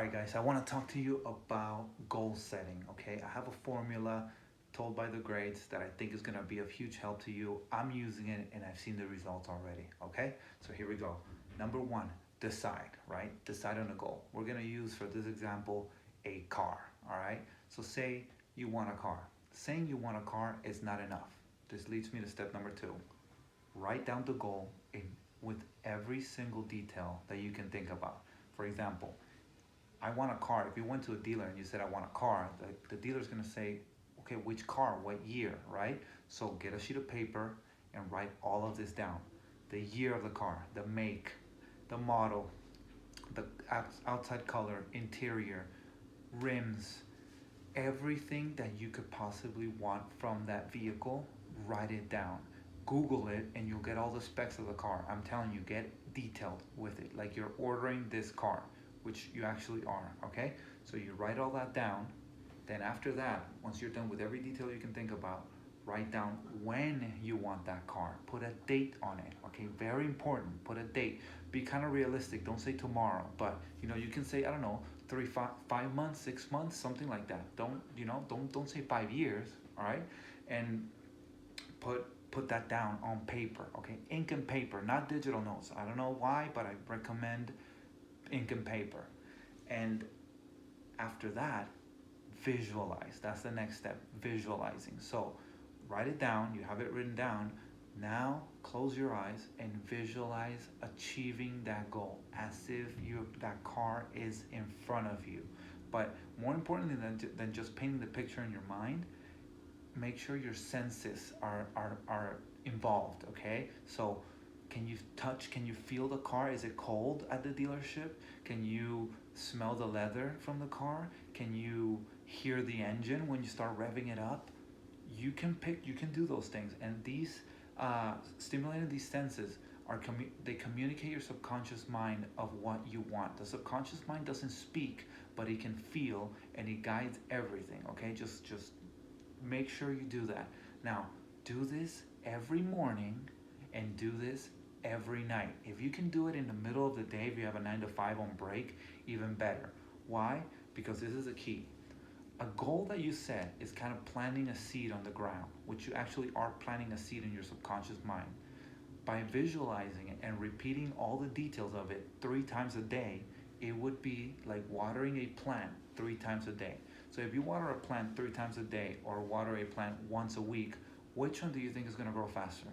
Alright guys, I want to talk to you about goal setting, okay? I have a formula told by the grades that I think is going to be of huge help to you. I'm using it and I've seen the results already, okay? So here we go. Number one, decide, right? Decide on a goal. We're going to use, for this example, a car, alright? So say you want a car. Saying you want a car is not enough. This leads me to step number two. Write down the goal with every single detail that you can think about. For example, I want a car. If you went to a dealer and you said, I want a car, the dealer's gonna say, okay, which car, what year, right? So get a sheet of paper and write all of this down. The year of the car, the make, the model, the outside color, interior, rims, everything that you could possibly want from that vehicle, write it down. Google it and you'll get all the specs of the car. I'm telling you, get detailed with it, like you're ordering this car, which you actually are, okay? So you write all that down. Then after that, once you're done with every detail you can think about, write down when you want that car. Put a date on it, okay? Very important, put a date. Be kind of realistic, don't say tomorrow, but you can say, I don't know, 5 months, 6 months, something like that. Don't say 5 years, all right? And put that down on paper, okay? Ink and paper, not digital notes. I don't know why, but I recommend ink and paper. And after that, visualize. That's the next step, visualizing. So write it down, you have it written down. Now close your eyes and visualize achieving that goal as if that car is in front of you. But more importantly than just painting the picture in your mind, make sure your senses are involved, okay? So can you touch, can you feel the car? Is it cold at the dealership? Can you smell the leather from the car? Can you hear the engine when you start revving it up? You can do those things. And these, stimulating these senses, they communicate your subconscious mind of what you want. The subconscious mind doesn't speak, but it can feel and it guides everything, okay? Just make sure you do that. Now, do this every morning and do this every night. If you can do it in the middle of the day, if you have a 9 to 5 on break, even better. Why? Because this is a key. A goal that you set is kind of planting a seed on the ground, which you actually are planting a seed in your subconscious mind. By visualizing it and repeating all the details of it 3 times a day, it would be like watering a plant 3 times a day. So if you water a plant 3 times a day or water a plant once a week, which one do you think is going to grow faster?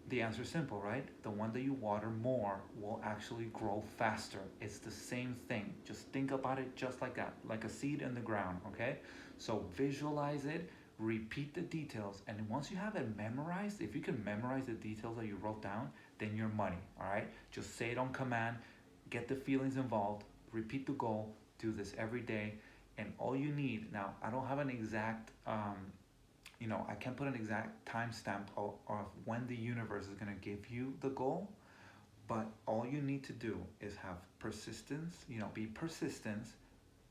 The answer is simple, right? The one that you water more will actually grow faster. It's the same thing. Just think about it just like that, like a seed in the ground, okay? So visualize it, repeat the details, and once you have it memorized, if you can memorize the details that you wrote down, then you're money, all right? Just say it on command, get the feelings involved, repeat the goal, do this every day, and all you need, now I don't have an exact, I can't put an exact timestamp of when the universe is going to give you the goal, but all you need to do is have persistence, be persistent,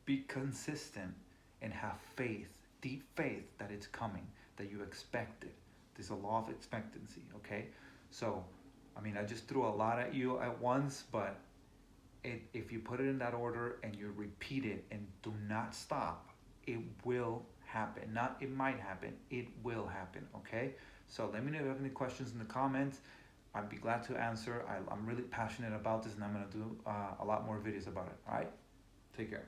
be consistent, and have faith, deep faith that it's coming, that you expect it. There's a law of expectancy, okay? So, I just threw a lot at you at once, but if you put it in that order and you repeat it and do not stop, it will happen. Not it might happen, it will happen, okay? So let me know if you have any questions in the comments. I'd be glad to answer. I'm really passionate about this and I'm gonna do a lot more videos about it, all right? Take care.